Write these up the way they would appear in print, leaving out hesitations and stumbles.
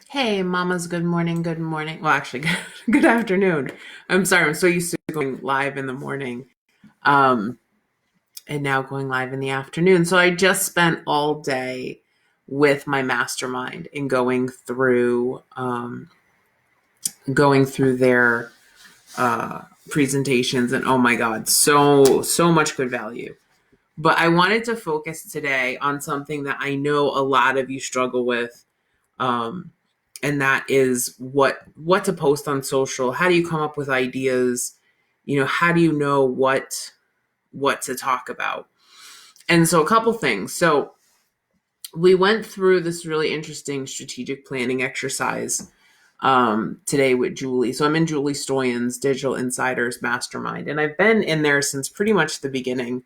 Hey, mamas, good morning, good morning. Well, actually, good afternoon. I'm sorry, I'm so used to going live in the morning, um, and now going live in the afternoon. So I just spent all day with my mastermind and going through their presentations, and oh my God, so much good value. But I wanted to focus today on something that I know a lot of you struggle with, um, and that is what to post on social. How do you come up with ideas? How do you know what to talk about? And so a couple things. So we went through this really interesting strategic planning exercise today with Julie. So I'm in Julie Stoyan's Digital Insiders Mastermind, and I've been in there since pretty much the beginning.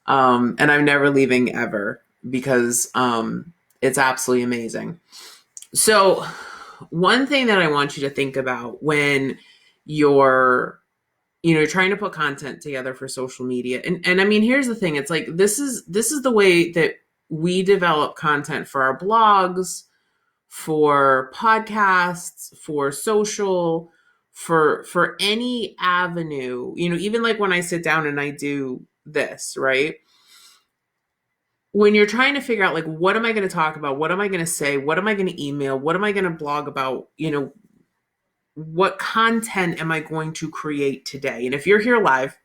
And I'm never leaving ever because it's absolutely amazing. So one thing that I want you to think about when you're trying to put content together for social media, and I mean, here's the thing. It's like this is the way that we develop content for our blogs, for podcasts, for social, for any avenue. Even like when I sit down and I do this, right? When you're trying to figure out, like, what am I going to talk about? What am I going to say? What am I going to email? What am I going to blog about? What content am I going to create today? And if you're here live,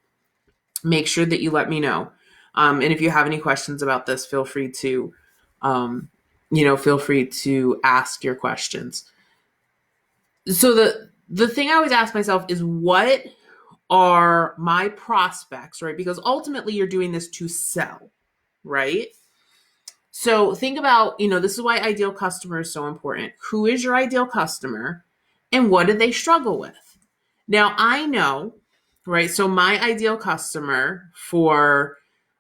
make sure that you let me know. And if you have any questions about this, um, feel free to ask your questions. So the thing I always ask myself is, what are my prospects, right? Because ultimately you're doing this to sell, right? So think about, this is why ideal customer is so important. Who is your ideal customer and what do they struggle with? Now, I know, right? So my ideal customer for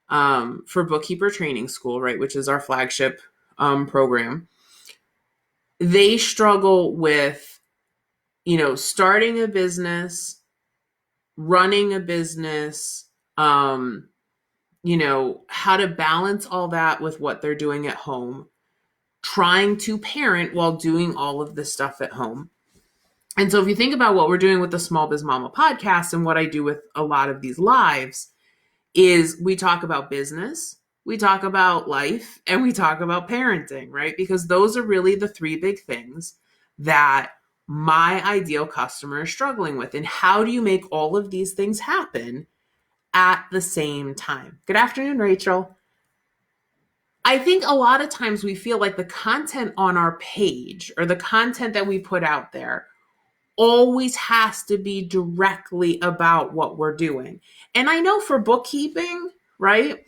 Bookkeeper Training School, right, which is our flagship program, they struggle with, starting a business, running a business, how to balance all that with what they're doing at home, trying to parent while doing all of this stuff at home. And so if you think about what we're doing with the Small Biz Mama podcast and what I do with a lot of these lives, is we talk about business, we talk about life, and we talk about parenting, right? Because those are really the three big things that my ideal customer is struggling with. And how do you make all of these things happen at the same time? Good afternoon, Rachel. I think a lot of times we feel like the content on our page or the content that we put out there always has to be directly about what we're doing. And I know for bookkeeping, right?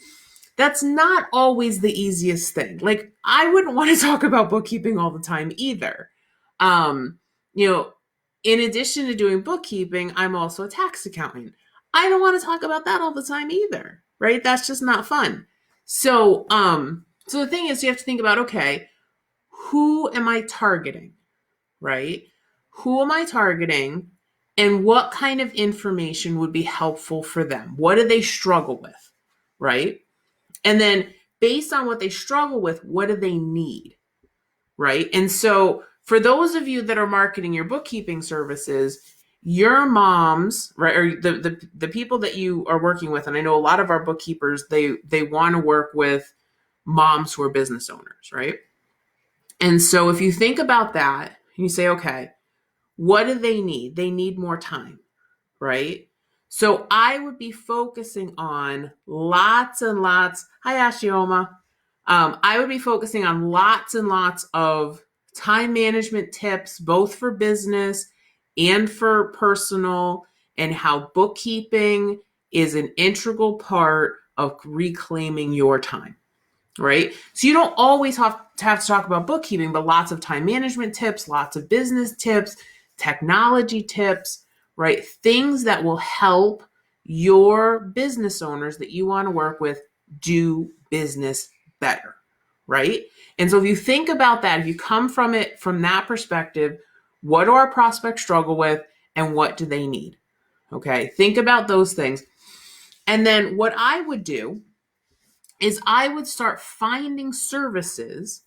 That's not always the easiest thing. Like, I wouldn't want to talk about bookkeeping all the time either. Um, you know, in addition to doing bookkeeping, I'm also a tax accountant. I don't want to talk about that all the time either, right? That's just not fun. So the thing is, you have to think about, okay, who am I targeting, right? Who am I targeting, and what kind of information would be helpful for them? What do they struggle with, right? And then based on what they struggle with, what do they need? Right. And so for those of you that are marketing your bookkeeping services, your moms, right, or the people that you are working with, and I know a lot of our bookkeepers, they want to work with moms who are business owners, right? And so if you think about that, you say, okay, what do they need? They need more time, right? So I would be focusing on lots and lots. Hi, Ashioma. I would be focusing on lots and lots of time management tips, both for business and for personal, and how bookkeeping is an integral part of reclaiming your time, right? So you don't always have to talk about bookkeeping, but lots of time management tips, lots of business tips, technology tips, right? Things that will help your business owners that you want to work with do business better, right? And so if you think about that, if you come from it from that perspective, what do our prospects struggle with and what do they need? Okay, think about those things. And then what I would do is I would start finding services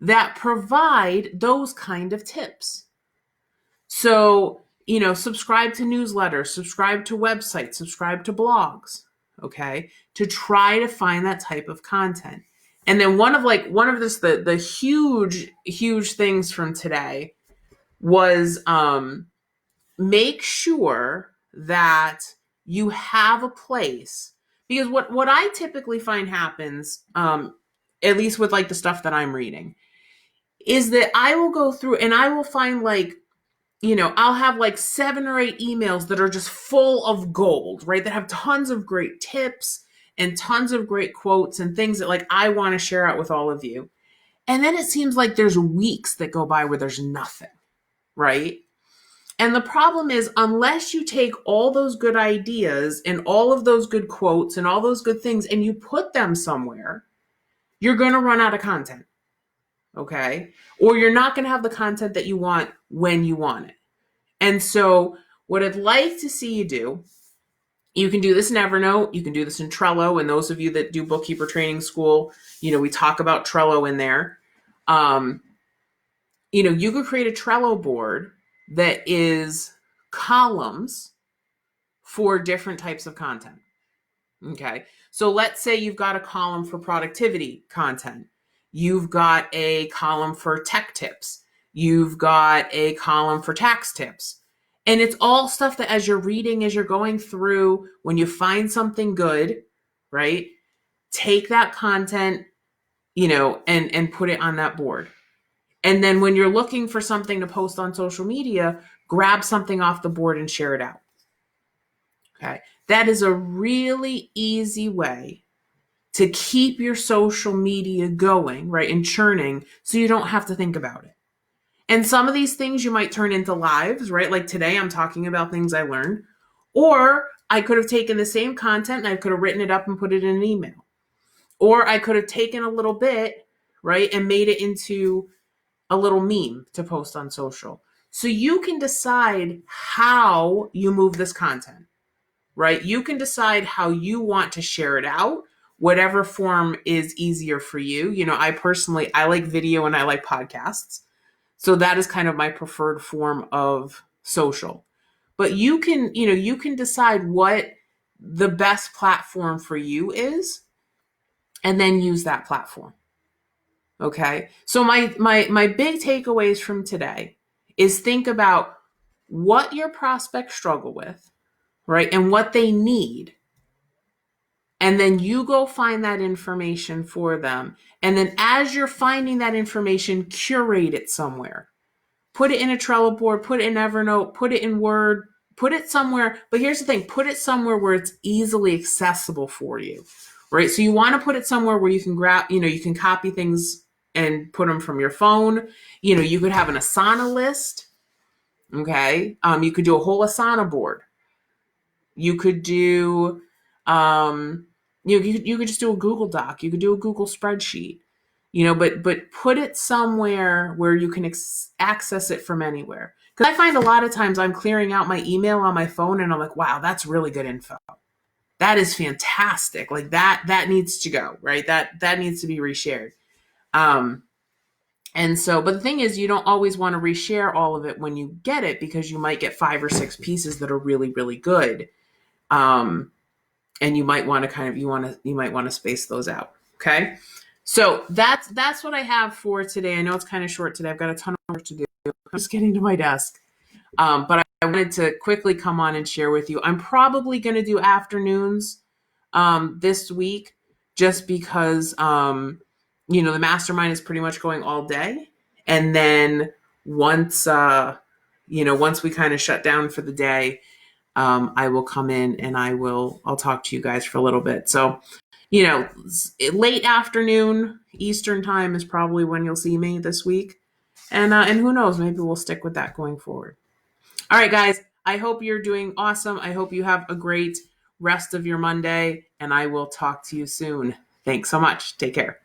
that provide those kind of tips. So, subscribe to newsletters, subscribe to websites, subscribe to blogs, okay, to try to find that type of content. And then one of the huge things from today was make sure that you have a place, because what I typically find happens, at least with like the stuff that I'm reading, is that I will go through and I will find I'll have like 7 or 8 emails that are just full of gold, right? That have tons of great tips and tons of great quotes and things that like I want to share out with all of you. And then it seems like there's weeks that go by where there's nothing, right? And the problem is, unless you take all those good ideas and all of those good quotes and all those good things and you put them somewhere, you're going to run out of content. Okay? Or you're not going to have the content that you want when you want it. And so what I'd like to see you do, you can do this in Evernote, you can do this in Trello, and those of you that do Bookkeeper Training School, we talk about Trello in there. You could create a Trello board that is columns for different types of content. Okay. So let's say you've got a column for productivity content. You've got a column for tech tips. You've got a column for tax tips. And it's all stuff that as you're reading, as you're going through, when you find something good, right? Take that content, and put it on that board. And then when you're looking for something to post on social media, grab something off the board and share it out. Okay. That is a really easy way to keep your social media going, right, and churning, so you don't have to think about it. And some of these things you might turn into lives, right? Like today I'm talking about things I learned. Or I could have taken the same content and I could have written it up and put it in an email. Or I could have taken a little bit, right, and made it into a little meme to post on social. So you can decide how you move this content, right? You can decide how you want to share it out, whatever form is easier for you. I like video and I like podcasts. So that is kind of my preferred form of social. But you can decide what the best platform for you is and then use that platform. Okay? So my big takeaways from today is think about what your prospects struggle with, right? And what they need. And then you go find that information for them. And then as you're finding that information, curate it somewhere. Put it in a Trello board, put it in Evernote, put it in Word, put it somewhere. But here's the thing, put it somewhere where it's easily accessible for you, right? So you want to put it somewhere where you can grab, you can copy things and put them from your phone. You could have an Asana list, okay? You could do a whole Asana board. You could do, you could just do a Google Doc. You could do a Google spreadsheet. But put it somewhere where you can access it from anywhere. Because I find a lot of times I'm clearing out my email on my phone and I'm like, wow, that's really good info. That is fantastic. Like that needs to go, right? That needs to be reshared. And so, but the thing is, you don't always want to reshare all of it when you get it, because you might get 5 or 6 pieces that are really, really good. And you might want to you might want to space those out. Okay. So that's what I have for today. I know it's kind of short today. I've got a ton of work to do. I'm just getting to my desk. But I wanted to quickly come on and share with you. I'm probably going to do afternoons this week, just because, the mastermind is pretty much going all day. And then once we kind of shut down for the day, I will come in and I'll talk to you guys for a little bit. So, late afternoon Eastern time is probably when you'll see me this week. And who knows, maybe we'll stick with that going forward. All right, guys, I hope you're doing awesome. I hope you have a great rest of your Monday, and I will talk to you soon. Thanks so much. Take care.